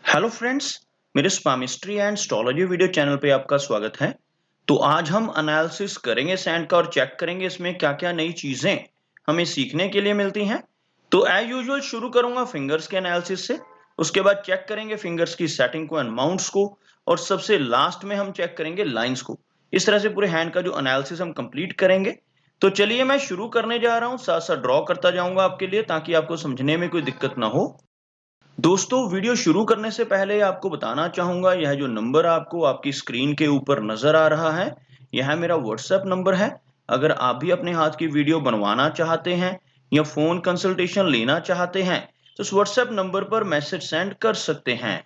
Hello friends, मेरे स्पामिस्ट्री and astrology video channel पे आपका स्वागत है। तो आज हम एनालिसिस करेंगे सैंड का और चेक करेंगे इसमें क्या-क्या नई चीजें हमें सीखने के लिए मिलती हैं। तो एज यूजुअल शुरू करूंगा फिंगर्स के एनालिसिस से, उसके बाद चेक करेंगे फिंगर्स की सेटिंग को एंड माउंट्स को, और सबसे लास्ट में हम चेक करेंगे लाइंस को। इस तरह से पूरे हैंड का जो एनालिसिस हम कंप्लीट करेंगे। तो चलिए मैं शुरू करने जा रहा हूँ, साथ-साथ ड्रॉ करता जाऊंगा आपके लिए ताकि आपको समझने में कोई दिक्कत ना हो। दोस्तों, वीडियो शुरू करने से पहले आपको बताना चाहूँगा, यह जो नंबर आपको आपकी स्क्रीन के ऊपर नज़र आ रहा है, यह मेरा व्हाट्सएप नंबर है। अगर आप भी अपने हाथ की वीडियो बनवाना चाहते हैं या फ़ोन कंसल्टेशन लेना चाहते हैं, तो इस व्हाट्सएप नंबर पर मैसेज सेंड कर सकते हैं।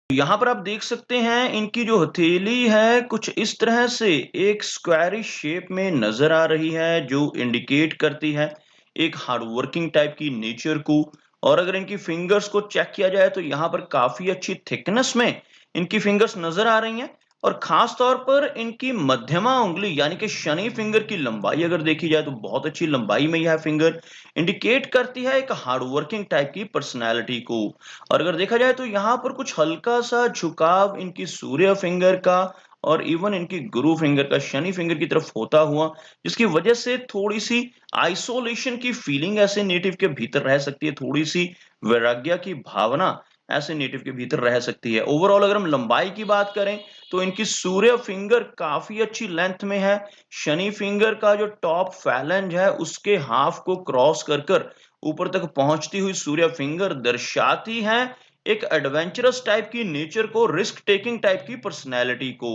यहाँ पर आप देख सकते हैं इनकी जो हथेली है कुछ इस तरह से एक स्क्वायरिश शेप में नज़र आ रही है, जो इंडिकेट करती है एक हार्ड वर्किंग टाइप की नेचर को। और अगर इनकी फिंगर्स को चेक किया जाए तो यहाँ पर काफ़ी अच्छी थिकनेस में इनकी फिंगर्स नज़र आ रही हैं। और ख़ास तौर पर इनकी मध्यमा उँगली यानी कि शनि फिंगर की लंबाई अगर देखी जाए तो बहुत अच्छी लंबाई में यह फिंगर इंडिकेट करती है एक हार्ड वर्किंग टाइप की पर्सनैलिटी को। और अगर देखा जाए तो यहाँ पर कुछ हल्का-सा झुकाव इनकी सूर्य फिंगर का और इवन इनकी गुरु फिंगर का शनि फिंगर की तरफ होता हुआ, जिसकी वजह से थोड़ी-सी आइसोलेशन की फीलिंग ऐसे नेटिव के भीतर रह सकती है, थोड़ी-सी वैराग्य की भावना ऐसे नेटिव के भीतर रह सकती है। ओवरऑल अगर हम लंबाई की बात करें, तो इनकी सूर्य फिंगर काफ़ी अच्छी लेंथ में है। शनि फिंगर का जो टॉप फैलेंज है, उसके हाफ को क्रॉस कर ऊपर तक पहुंचती हुई सूर्य फिंगर दर्शाती है एक एडवेंचरस टाइप की नेचर को, रिस्क टेकिंग टाइप की पर्सनैलिटी को।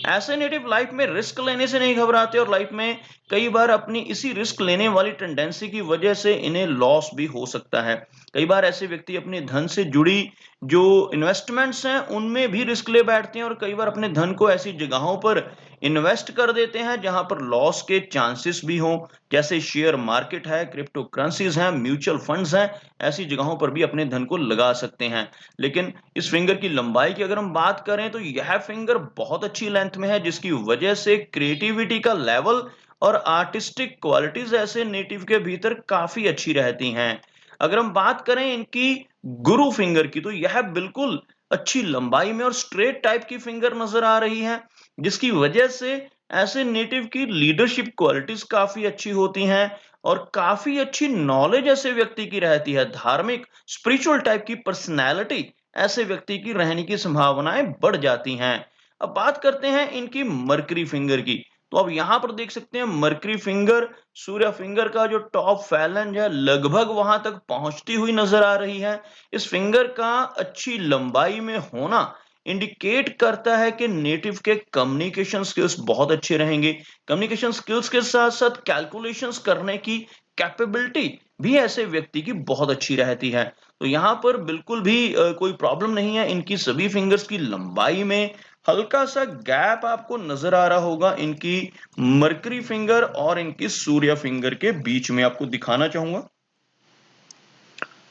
ऐसे नेटिव लाइफ में रिस्क लेने से नहीं घबराते और लाइफ में कई बार अपनी इसी रिस्क लेने वाली टेंडेंसी की वजह से इन्हें लॉस भी हो सकता है। कई बार ऐसे व्यक्ति अपने धन से जुड़ी जो इन्वेस्टमेंट्स हैं उनमें भी रिस्क ले बैठते हैं और कई बार अपने धन को ऐसी जगहों पर इन्वेस्ट कर देते हैं जहां पर लॉस के चांसेस भी हों, जैसे शेयर मार्केट है, क्रिप्टो करेंसीज हैं, म्यूचुअल फंड्स हैं। ऐसी जगहों पर भी अपने धन को लगा सकते हैं। लेकिन इस फिंगर की लंबाई की अगर हम बात करें तो यह फिंगर बहुत अच्छी लेंथ में है, जिसकी वजह से क्रिएटिविटी का लेवल और आर्टिस्टिक क्वालिटीज ऐसे नेटिव के भीतर काफी अच्छी रहती हैं। अगर हम बात करें इनकी गुरु फिंगर की, तो यह बिल्कुल अच्छी लंबाई में और स्ट्रेट टाइप की फिंगर नजर आ रही है, जिसकी वजह से ऐसे नेटिव की लीडरशिप क्वालिटीज काफी अच्छी होती हैं और काफी अच्छी नॉलेज ऐसे व्यक्ति की रहती है। धार्मिक स्पिरिचुअल टाइप की पर्सनैलिटी ऐसे व्यक्ति की रहने की संभावनाएं बढ़ जाती हैं। अब बात करते हैं इनकी मरकरी फिंगर की। तो अब यहाँ पर देख सकते हैं मरकरी फिंगर सूर्य फिंगर का जो टॉप फैलेंज है लगभग वहां तक पहुंचती हुई नजर आ रही है। इस फिंगर का अच्छी लंबाई में होना इंडिकेट करता है कि नेटिव के कम्युनिकेशन स्किल्स बहुत अच्छे रहेंगे। कम्युनिकेशन स्किल्स के साथ साथ कैलकुलेशंस करने की कैपेबिलिटी भी ऐसे व्यक्ति की बहुत अच्छी रहती है। तो यहाँ पर बिल्कुल भी कोई प्रॉब्लम नहीं है। इनकी सभी फिंगर्स की लंबाई में हल्का सा गैप आपको नजर आ रहा होगा इनकी मरकरी फिंगर और इनकी सूर्य फिंगर के बीच में, आपको दिखाना चाहूंगा।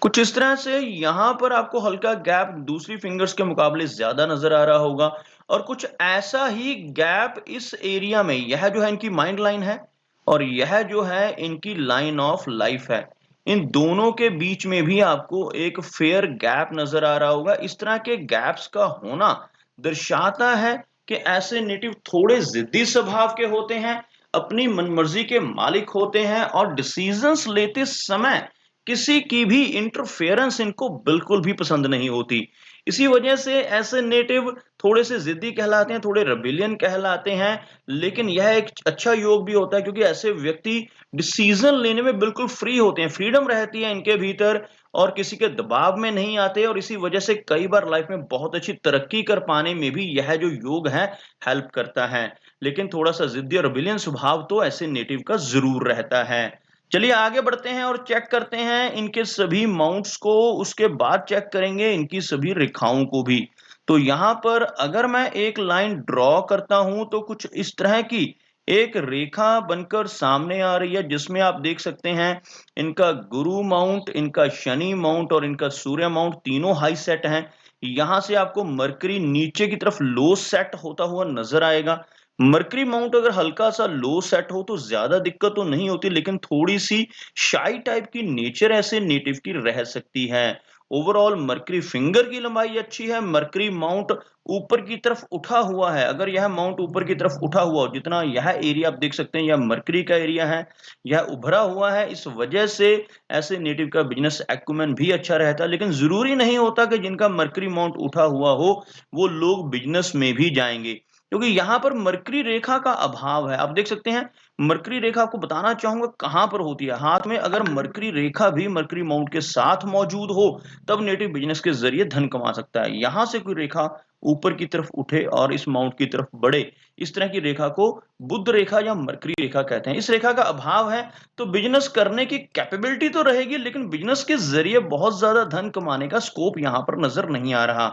कुछ इस तरह से यहाँ पर आपको हल्का गैप दूसरी फिंगर्स के मुकाबले ज्यादा नजर आ रहा होगा। और कुछ ऐसा ही गैप इस एरिया में, यह जो है इनकी माइंड लाइन है और यह जो है इनकी लाइन ऑफ लाइफ है। इन दोनों के बीच में भी आपको एक फेयर गैप नजर आ रहा होगा। इस तरह के गैप्स का होना दर्शाता है कि ऐसे नेटिव थोड़े जिद्दी स्वभाव के होते हैं, अपनी मनमर्जी के मालिक होते हैं और डिसीजंस लेते समय किसी की भी इंटरफेरेंस इनको बिल्कुल भी पसंद नहीं होती। इसी वजह से ऐसे नेटिव थोड़े से जिद्दी कहलाते हैं, थोड़े रेबेलियन कहलाते हैं। लेकिन यह एक अच्छा योग भी होता है क्योंकि ऐसे व्यक्ति डिसीजन लेने में बिल्कुल फ्री होते हैं, फ्रीडम रहती है इनके भीतर और किसी के दबाव में नहीं आते। और इसी वजह से कई बार लाइफ में बहुत अच्छी तरक्की कर पाने में भी यह जो योग है हेल्प करता है। लेकिन थोड़ा सा जिद्दी और रेबेलियन स्वभाव तो ऐसे नेटिव का जरूर रहता है। चलिए आगे बढ़ते हैं और चेक करते हैं इनके सभी माउंट्स को, उसके बाद चेक करेंगे इनकी सभी रेखाओं को भी। तो यहाँ पर अगर मैं एक लाइन ड्रॉ करता हूं तो कुछ इस तरह की एक रेखा बनकर सामने आ रही है, जिसमें आप देख सकते हैं इनका गुरु माउंट, इनका शनि माउंट और इनका सूर्य माउंट तीनों हाई सेट हैं। यहां से आपको मरकरी नीचे की तरफ लो सेट होता हुआ नजर आएगा। मरकरी माउंट अगर हल्का सा लो सेट हो तो ज्यादा दिक्कत तो नहीं होती, लेकिन थोड़ी सी शाई टाइप की नेचर ऐसे नेटिव की रह सकती है। ओवरऑल मरकरी फिंगर की लंबाई अच्छी है, मरकरी माउंट ऊपर की तरफ उठा हुआ है। अगर यह माउंट ऊपर की तरफ उठा हुआ हो, जितना यह एरिया आप देख सकते हैं, यह मरकरी का एरिया है, यह उभरा हुआ है, इस वजह से ऐसे नेटिव का बिजनेस एक्यूमेन भी अच्छा रहता है। लेकिन जरूरी नहीं होता कि जिनका मरकरी माउंट उठा हुआ हो वो लोग बिजनेस में भी जाएंगे, क्योंकि यहाँ पर मरकरी रेखा का अभाव है। आप देख सकते हैं मरकरी रेखा, आपको बताना चाहूंगा कहां पर होती है। हाथ में अगर मरकरी रेखा भी मरकरी माउंट के साथ मौजूद हो तब नेटिव बिजनेस के जरिए धन कमा सकता है। यहां से कोई रेखा ऊपर की तरफ उठे और इस माउंट की तरफ बढ़े, इस तरह की रेखा को बुध रेखा या मरकरी रेखा कहते हैं। इस रेखा का अभाव है तो बिजनेस करने की कैपेबिलिटी तो रहेगी, लेकिन बिजनेस के जरिए बहुत ज्यादा धन कमाने का स्कोप यहां पर नजर नहीं आ रहा।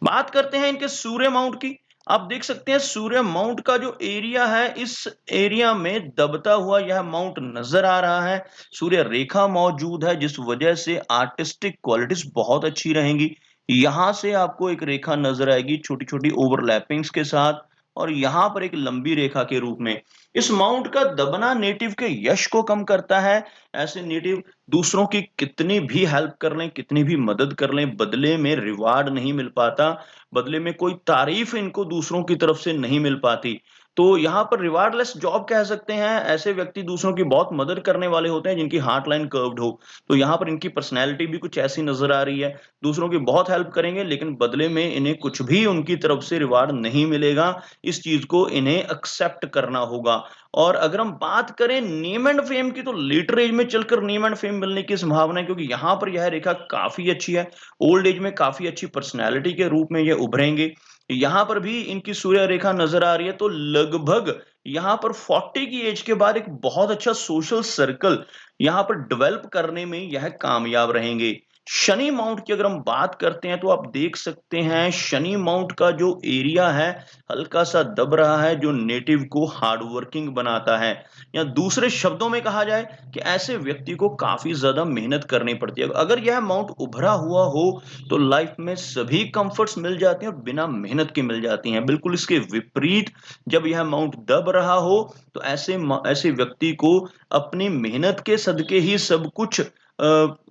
बात करते हैं इनके सूर्य माउंट की। आप देख सकते हैं सूर्य माउंट का जो एरिया है, इस एरिया में दबता हुआ यह माउंट नजर आ रहा है। सूर्य रेखा मौजूद है, जिस वजह से आर्टिस्टिक क्वालिटीज बहुत अच्छी रहेंगी। यहां से आपको एक रेखा नजर आएगी छोटी छोटी ओवरलैपिंग्स के साथ, और यहां पर एक लंबी रेखा के रूप में। इस माउंट का दबना नेटिव के यश को कम करता है। ऐसे नेटिव दूसरों की कितनी भी हेल्प कर लें, कितनी भी मदद कर लें, बदले में रिवार्ड नहीं मिल पाता, बदले में कोई तारीफ इनको दूसरों की तरफ से नहीं मिल पाती। तो यहाँ पर रिवार्डलेस जॉब कह सकते हैं। ऐसे व्यक्ति दूसरों की बहुत मदद करने वाले होते हैं जिनकी हार्ट लाइन कर्व्ड हो। तो यहाँ पर इनकी पर्सनैलिटी भी कुछ ऐसी नजर आ रही है, दूसरों की बहुत हेल्प करेंगे लेकिन बदले में इन्हें कुछ भी उनकी तरफ से रिवार्ड नहीं मिलेगा। इस चीज को इन्हें एक्सेप्ट करना होगा। और अगर हम बात करें नेम एंड फेम की, तो लेटर एज में चलकर नेम एंड फेम मिलने की संभावना है, क्योंकि यहाँ पर यह रेखा काफी अच्छी है। ओल्ड एज में काफी अच्छी पर्सनैलिटी के रूप में ये उभरेंगे। यहाँ पर भी इनकी सूर्य रेखा नजर आ रही है, तो लगभग यहाँ पर 40 की एज के बाद एक बहुत अच्छा सोशल सर्कल यहाँ पर डेवलप करने में यह कामयाब रहेंगे। शनि माउंट की अगर हम बात करते हैं तो आप देख सकते हैं शनि माउंट का जो एरिया है हल्का सा दब रहा है, जो नेटिव को हार्ड वर्किंग बनाता है। या दूसरे शब्दों में कहा जाए कि ऐसे व्यक्ति को काफी ज्यादा मेहनत करनी पड़ती है। अगर यह माउंट उभरा हुआ हो तो लाइफ में सभी कंफर्ट्स मिल जाती हैं और बिना मेहनत के मिल जाती हैं। बिल्कुल इसके विपरीत जब यह माउंट दब रहा हो तो ऐसे व्यक्ति को अपनी मेहनत के सदके ही सब कुछ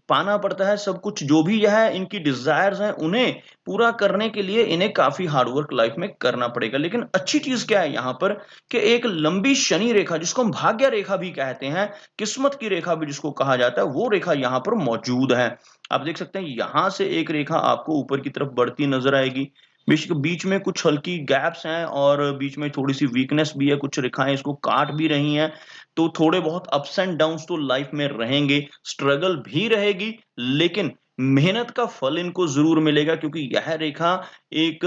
पाना पड़ता है। सब कुछ जो भी यह इनकी डिजायर्स हैं उन्हें पूरा करने के लिए इन्हें काफी हार्डवर्क लाइफ में करना पड़ेगा। लेकिन अच्छी चीज क्या है यहाँ पर कि एक लंबी शनि रेखा, जिसको हम भाग्य रेखा भी कहते हैं, किस्मत की रेखा भी जिसको कहा जाता है, वो रेखा यहाँ पर मौजूद है। आप देख सकते हैं यहां से एक रेखा आपको ऊपर की तरफ बढ़ती नजर आएगी। बीच में कुछ हल्की गैप्स हैं और बीच में थोड़ी सी वीकनेस भी है, कुछ रेखाएं इसको काट भी रही हैं। तो थोड़े बहुत अप्स एंड डाउन्स तो लाइफ में रहेंगे, स्ट्रगल भी रहेगी, लेकिन मेहनत का फल इनको जरूर मिलेगा, क्योंकि यह रेखा एक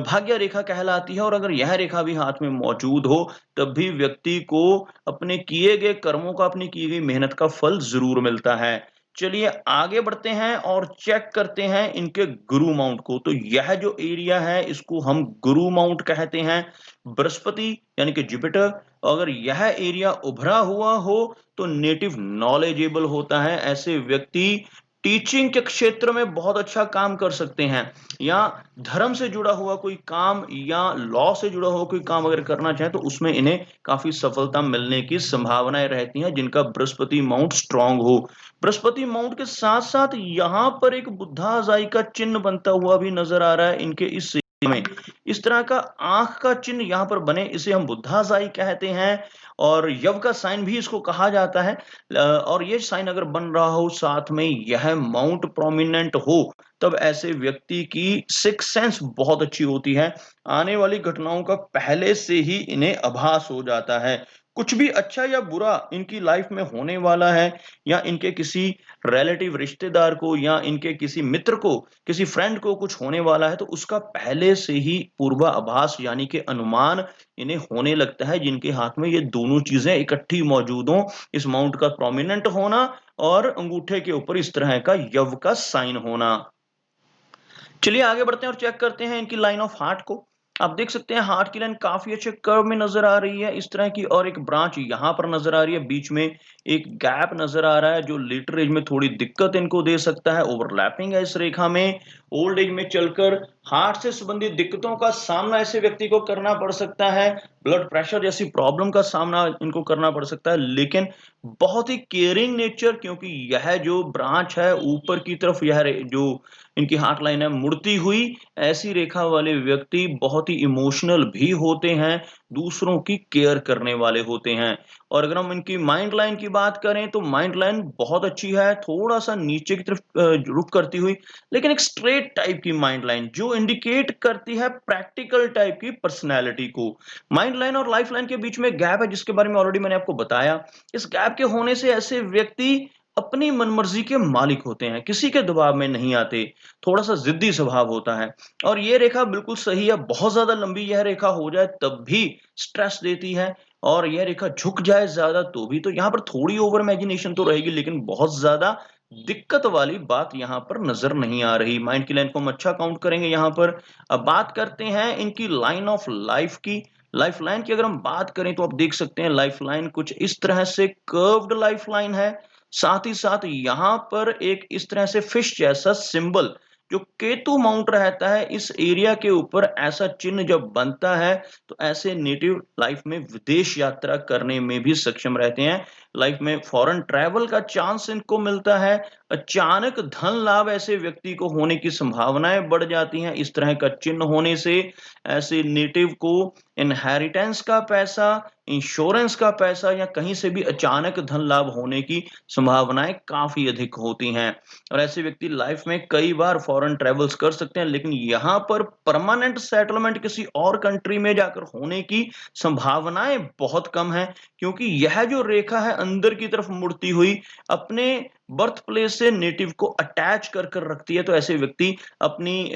भाग्य रेखा कहलाती है। और अगर यह रेखा भी हाथ में मौजूद हो तब भी व्यक्ति को अपने किए गए कर्मों का, अपनी की गई मेहनत का फल जरूर मिलता है। चलिए आगे बढ़ते हैं और चेक करते हैं इनके गुरु माउंट को। तो यह जो एरिया है इसको हम गुरु माउंट कहते हैं, बृहस्पति यानी कि जुपिटर। अगर यह एरिया उभरा हुआ हो तो नेटिव नॉलेजेबल होता है। ऐसे व्यक्ति टीचिंग के क्षेत्र में बहुत अच्छा काम कर सकते हैं, या धर्म से जुड़ा हुआ कोई काम या लॉ से जुड़ा हुआ कोई काम अगर करना चाहे तो उसमें इन्हें काफी सफलता मिलने की संभावनाएं रहती हैं, जिनका बृहस्पति माउंट स्ट्रांग हो। बृहस्पति माउंट के साथ साथ यहाँ पर एक बुद्धाजाई का चिन्ह बनता हुआ भी नजर आ रहा है इनके इस में। इस तरह का आंख का चिन्ह यहाँ पर बने, इसे हम बुद्धाजाई कहते हैं, और यव का साइन भी इसको कहा जाता है। और ये साइन अगर बन रहा हो, साथ में यह माउंट प्रोमिनेंट हो, तब ऐसे व्यक्ति की सिक्स सेंस बहुत अच्छी होती है। आने वाली घटनाओं का पहले से ही इन्हें आभास हो जाता है। कुछ भी अच्छा या बुरा इनकी लाइफ में होने वाला है, या इनके किसी रिलेटिव रिश्तेदार को या इनके किसी मित्र को, किसी फ्रेंड को कुछ होने वाला है, तो उसका पहले से ही पूर्वाभास यानी कि अनुमान इन्हें होने लगता है, जिनके हाथ में ये दोनों चीजें इकट्ठी मौजूद हों, इस माउंट का प्रोमिनेंट होना और अंगूठे के ऊपर इस तरह का यव का साइन होना। चलिए आगे बढ़ते हैं और चेक करते हैं इनकी लाइन ऑफ हार्ट को। आप देख सकते हैं हार्ट की लाइन काफ़ी अच्छे कर्व में नज़र आ रही है इस तरह की, और एक ब्रांच यहाँ पर नज़र आ रही है, बीच में एक गैप नज़र आ रहा है जो लेटर एज में थोड़ी दिक्कत इनको दे सकता है, ओवरलैपिंग है इस रेखा में। ओल्ड एज में चलकर हार्ट से संबंधित दिक्कतों का सामना ऐसे व्यक्ति को करना पड़ सकता है, ब्लड प्रेशर जैसी प्रॉब्लम का सामना इनको करना पड़ सकता है, लेकिन बहुत ही केयरिंग नेचर, क्योंकि यह जो ब्रांच है ऊपर की तरफ, यह जो इनकी हार्ट लाइन है मुड़ती हुई, ऐसी रेखा वाले व्यक्ति बहुत ही इमोशनल भी होते हैं, दूसरों की केयर करने वाले होते हैं। और अगर हम इनकी माइंड लाइन की बात करें तो माइंड लाइन बहुत अच्छी है, थोड़ा-सा नीचे की तरफ रुख करती हुई, लेकिन एक स्ट्रेट टाइप की माइंड लाइन जो इंडिकेट करती है प्रैक्टिकल टाइप की पर्सनैलिटी को। माइंड लाइन और लाइफ लाइन के बीच में गैप है जिसके बारे में ऑलरेडी मैंने आपको बताया। इस गैप के होने से ऐसे व्यक्ति अपनी मनमर्जी के मालिक होते हैं, किसी के दबाव में नहीं आते, थोड़ा-सा ज़िद्दी स्वभाव होता है। और ये रेखा बिल्कुल सही है, बहुत ज़्यादा लंबी यह रेखा हो जाए तब भी स्ट्रेस देती है, और यह रेखा झुक जाए ज़्यादा तो भी। तो यहाँ पर थोड़ी ओवर इमेजिनेशन तो रहेगी, लेकिन बहुत ज़्यादा दिक्कत वाली बात यहाँ पर नज़र नहीं आ रही। माइंड की लाइन को हम अच्छा काउंट करेंगे यहाँ पर। अब बात करते हैं इनकी लाइन ऑफ लाइफ की। लाइफ लाइन की अगर हम बात करें तो आप देख सकते हैं लाइफ लाइन कुछ इस तरह से कर्व्ड लाइफ लाइन है। साथ ही साथ यहाँ पर एक इस तरह से फिश जैसा सिंबल जो केतु माउंट रहता है, इस एरिया के ऊपर ऐसा चिन्ह जब बनता है तो ऐसे नेटिव लाइफ में विदेश यात्रा करने में भी सक्षम रहते हैं। लाइफ में फॉरेन ट्रैवल का चांस इनको मिलता है। अचानक धन लाभ ऐसे व्यक्ति को होने की संभावनाएं बढ़ जाती हैं। इस तरह का चिन्ह होने से ऐसे नेटिव को इनहेरिटेंस का पैसा, इंश्योरेंस का पैसा या कहीं से भी अचानक धन लाभ होने की संभावनाएं काफी अधिक होती हैं। और ऐसे व्यक्ति लाइफ में कई बार फॉरेन ट्रेवल्स कर सकते हैं, लेकिन यहाँ पर परमानेंट सेटलमेंट किसी और कंट्री में जाकर होने की संभावनाएं बहुत कम है, क्योंकि यह जो रेखा है अंदर की तरफ मुड़ती हुई अपने बर्थ प्लेस से नेटिव को अटैच कर कर रखती है। तो ऐसे व्यक्ति अपनी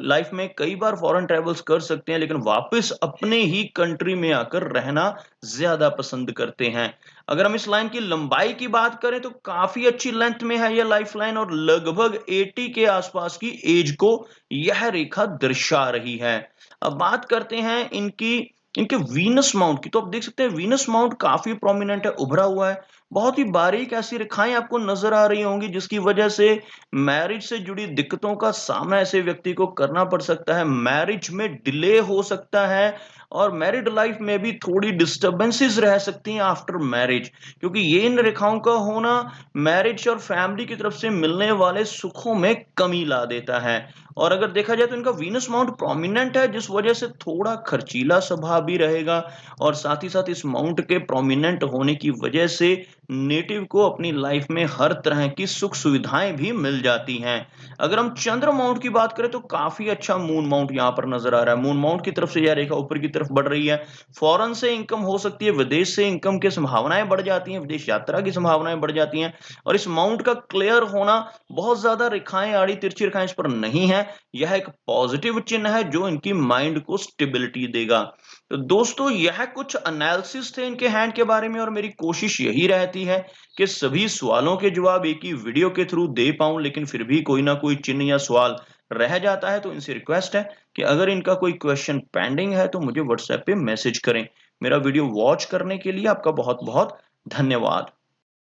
लाइफ में कई बार फॉरेन ट्रेवल्स कर सकते हैं, लेकिन वापस अपने ही कंट्री में आकर रहना ज्यादा पसंद करते हैं। अगर हम इस लाइन की लंबाई की बात करें तो काफी अच्छी लेंथ में है यह लाइफ लाइन, और लगभग 80 के आसपास की एज को यह रेखा दर्शा रही है। अब बात करते हैं इनकी इनके वीनस माउंट की। तो आप देख सकते हैं वीनस माउंट काफी प्रोमिनेंट है, उभरा हुआ है, बहुत ही बारीक ऐसी रेखाएं आपको नजर आ रही होंगी, जिसकी वजह से मैरिज से जुड़ी दिक्कतों का सामना ऐसे व्यक्ति को करना पड़ सकता है। मैरिज में डिले हो सकता है, और मैरिड लाइफ में भी थोड़ी डिस्टर्बेंसेस रह सकती हैं आफ्टर मैरिज, क्योंकि ये इन रेखाओं का होना मैरिज और फैमिली की तरफ से मिलने वाले सुखों में कमी ला देता है। और अगर देखा जाए तो इनका वीनस माउंट प्रोमिनेंट है, जिस वजह से थोड़ा खर्चीला स्वभाव भी रहेगा, और साथ ही साथ इस माउंट के प्रोमिनेंट होने की वजह से नेटिव को अपनी लाइफ में हर तरह की सुख सुविधाएं भी मिल जाती हैं। अगर हम चंद्र माउंट की बात करें तो काफी अच्छा मून माउंट यहाँ पर नजर आ रहा है। मून माउंट की तरफ से यह रेखा ऊपर की तरफ बढ़ रही है। फॉरेन से इनकम हो सकती है, विदेश से इनकम की संभावनाएं बढ़ जाती हैं, विदेश यात्रा की संभावनाएं बढ़ जाती हैं। और इस माउंट का क्लियर होना, बहुत ज्यादा रेखाएं आड़ी तिरछी रेखाएं इस पर नहीं है, यह एक पॉजिटिव चिन्ह है जो इनकी माइंड को स्टेबिलिटी देगा। तो दोस्तों यह कुछ एनालिसिस थे इनके हैंड के बारे में, और मेरी कोशिश यही रहती है कि सभी सवालों के जवाब एक ही वीडियो के थ्रू दे पाऊं, लेकिन फिर भी कोई ना कोई चिन्ह या सवाल रह जाता है, तो इनसे रिक्वेस्ट है कि अगर इनका कोई क्वेश्चन पेंडिंग है तो मुझे व्हाट्सएप पे मैसेज करें। मेरा वीडियो वॉच करने के लिए आपका बहुत बहुत धन्यवाद।